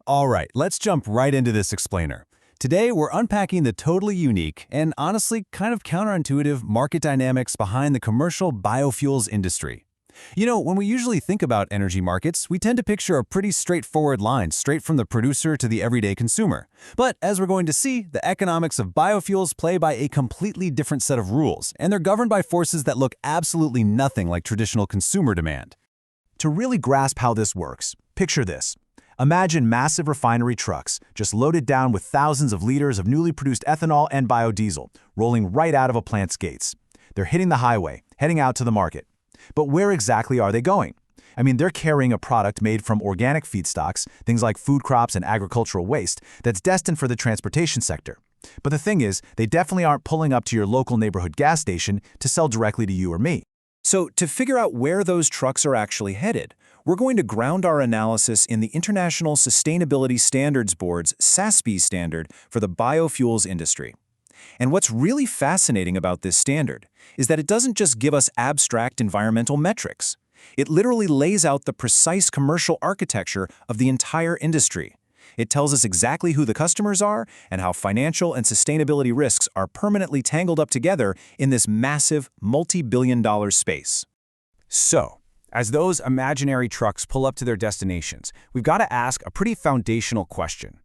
All right, let's jump right into this explainer. Today, we're unpacking the totally unique and honestly kind of counterintuitive market dynamics behind the commercial biofuels industry. When we usually think about energy markets, we tend to picture a pretty straightforward line straight from the producer to the everyday consumer. But as we're going to see, the economics of biofuels play by a completely different set of rules, and they're governed by forces that look absolutely nothing like traditional consumer demand. To really grasp how this works, picture this. Imagine massive refinery trucks, just loaded down with thousands of liters of newly produced ethanol and biodiesel, rolling right out of a plant's gates. They're hitting the highway, heading out to the market. But where exactly are they going? They're carrying a product made from organic feedstocks, things like food crops and agricultural waste, that's destined for the transportation sector. But the thing is, they definitely aren't pulling up to your local neighborhood gas station to sell directly to you or me. So to figure out where those trucks are actually headed, we're going to ground our analysis in the International Sustainability Standards Board's SASB standard for the biofuels industry. And what's really fascinating about this standard is that it doesn't just give us abstract environmental metrics. It literally lays out the precise commercial architecture of the entire industry. It tells us exactly who the customers are and how financial and sustainability risks are permanently tangled up together in this massive, multi-billion-dollar space. So, as those imaginary trucks pull up to their destinations, we've got to ask a pretty foundational question.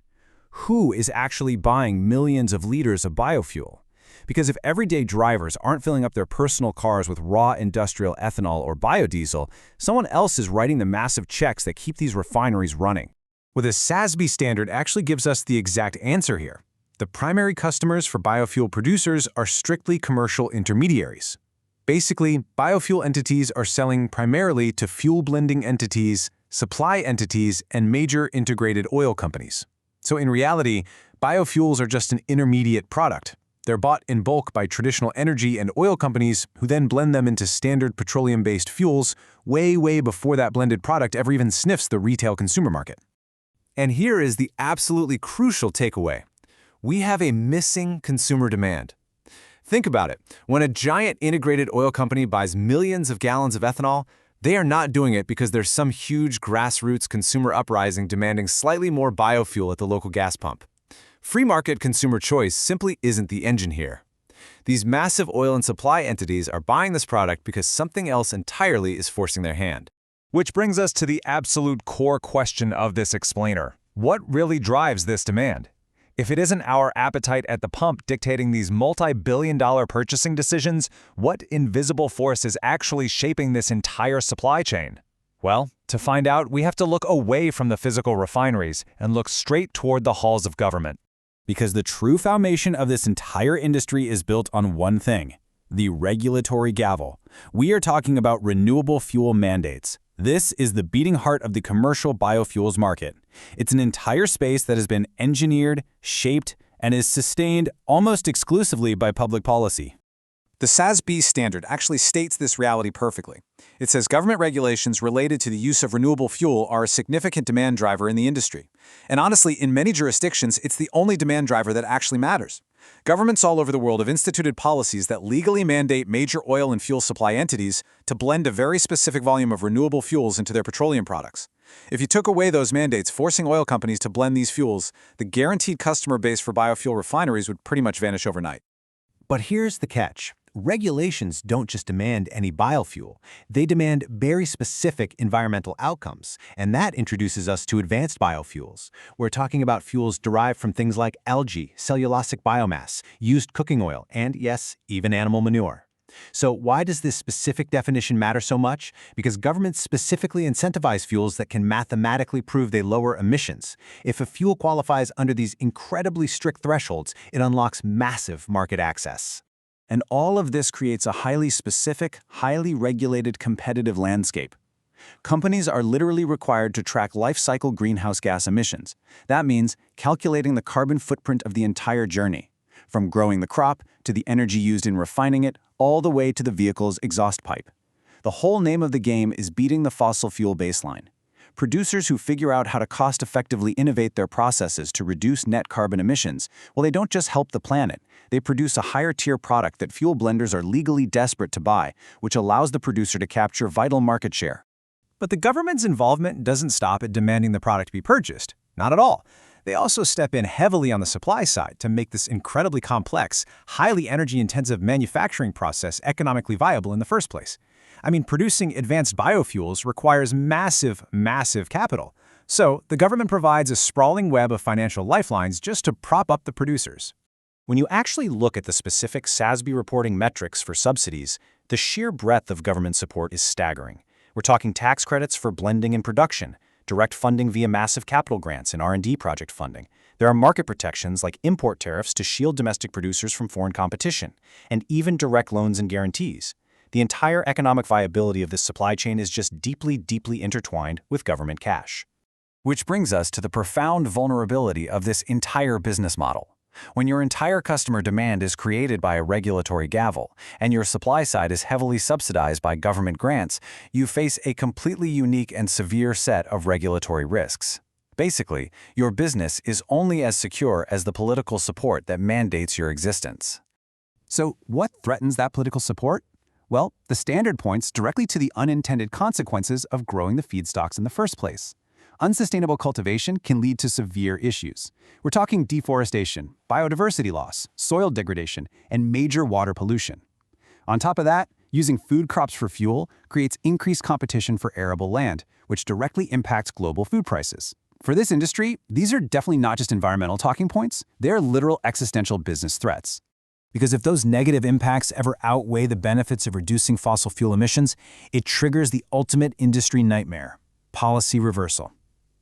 Who is actually buying millions of liters of biofuel? Because if everyday drivers aren't filling up their personal cars with raw industrial ethanol or biodiesel, someone else is writing the massive checks that keep these refineries running. Well, the SASB standard actually gives us the exact answer here. The primary customers for biofuel producers are strictly commercial intermediaries. Basically, biofuel entities are selling primarily to fuel blending entities, supply entities, and major integrated oil companies. So in reality, biofuels are just an intermediate product. They're bought in bulk by traditional energy and oil companies who then blend them into standard petroleum-based fuels way before that blended product ever even sniffs the retail consumer market. And here is the absolutely crucial takeaway. We have a missing consumer demand. Think about it. When a giant integrated oil company buys millions of gallons of ethanol, they are not doing it because there's some huge grassroots consumer uprising demanding slightly more biofuel at the local gas pump. Free market consumer choice simply isn't the engine here. These massive oil and supply entities are buying this product because something else entirely is forcing their hand. Which brings us to the absolute core question of this explainer. What really drives this demand? If it isn't our appetite at the pump dictating these multi-billion-dollar purchasing decisions, what invisible force is actually shaping this entire supply chain? Well, to find out, we have to look away from the physical refineries and look straight toward the halls of government. Because the true foundation of this entire industry is built on one thing: the regulatory gavel. We are talking about renewable fuel mandates. This is the beating heart of the commercial biofuels market. It's an entire space that has been engineered, shaped, and is sustained almost exclusively by public policy. The SASB standard actually states this reality perfectly. It says government regulations related to the use of renewable fuel are a significant demand driver in the industry. And honestly, in many jurisdictions, it's the only demand driver that actually matters. Governments all over the world have instituted policies that legally mandate major oil and fuel supply entities to blend a very specific volume of renewable fuels into their petroleum products. If you took away those mandates forcing oil companies to blend these fuels, the guaranteed customer base for biofuel refineries would pretty much vanish overnight. But here's the catch. Regulations don't just demand any biofuel. They demand very specific environmental outcomes, and that introduces us to advanced biofuels. We're talking about fuels derived from things like algae, cellulosic biomass, used cooking oil, and yes, even animal manure. So why does this specific definition matter so much? Because governments specifically incentivize fuels that can mathematically prove they lower emissions. If a fuel qualifies under these incredibly strict thresholds, it unlocks massive market access. And all of this creates a highly specific, highly regulated competitive landscape. Companies are literally required to track life cycle greenhouse gas emissions. That means calculating the carbon footprint of the entire journey, from growing the crop to the energy used in refining it, all the way to the vehicle's exhaust pipe. The whole name of the game is beating the fossil fuel baseline. Producers who figure out how to cost-effectively innovate their processes to reduce net carbon emissions, well, they don't just help the planet. They produce a higher-tier product that fuel blenders are legally desperate to buy, which allows the producer to capture vital market share. But the government's involvement doesn't stop at demanding the product be purchased. Not at all. They also step in heavily on the supply side to make this incredibly complex, highly energy-intensive manufacturing process economically viable in the first place. I mean, producing advanced biofuels requires massive, massive capital. So the government provides a sprawling web of financial lifelines just to prop up the producers. When you actually look at the specific SASB reporting metrics for subsidies, the sheer breadth of government support is staggering. We're talking tax credits for blending and production, direct funding via massive capital grants and R&D project funding. There are market protections like import tariffs to shield domestic producers from foreign competition, and even direct loans and guarantees. The entire economic viability of this supply chain is just deeply, deeply intertwined with government cash. Which brings us to the profound vulnerability of this entire business model. When your entire customer demand is created by a regulatory gavel, and your supply side is heavily subsidized by government grants, you face a completely unique and severe set of regulatory risks. Basically, your business is only as secure as the political support that mandates your existence. So what threatens that political support? Well, the standard points directly to the unintended consequences of growing the feedstocks in the first place. Unsustainable cultivation can lead to severe issues. We're talking deforestation, biodiversity loss, soil degradation, and major water pollution. On top of that, using food crops for fuel creates increased competition for arable land, which directly impacts global food prices. For this industry, these are definitely not just environmental talking points, they're literal existential business threats. Because if those negative impacts ever outweigh the benefits of reducing fossil fuel emissions, it triggers the ultimate industry nightmare: policy reversal.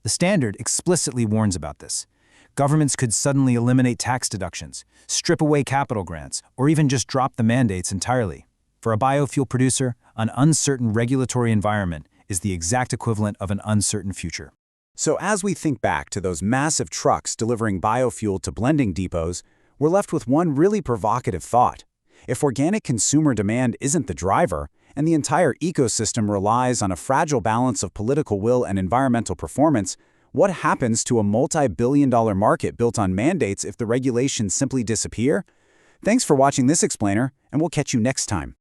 The standard explicitly warns about this. Governments could suddenly eliminate tax deductions, strip away capital grants, or even just drop the mandates entirely. For a biofuel producer, an uncertain regulatory environment is the exact equivalent of an uncertain future. So as we think back to those massive trucks delivering biofuel to blending depots, we're left with one really provocative thought. If organic consumer demand isn't the driver, and the entire ecosystem relies on a fragile balance of political will and environmental performance, what happens to a multi-billion-dollar market built on mandates if the regulations simply disappear? Thanks for watching this explainer, and we'll catch you next time.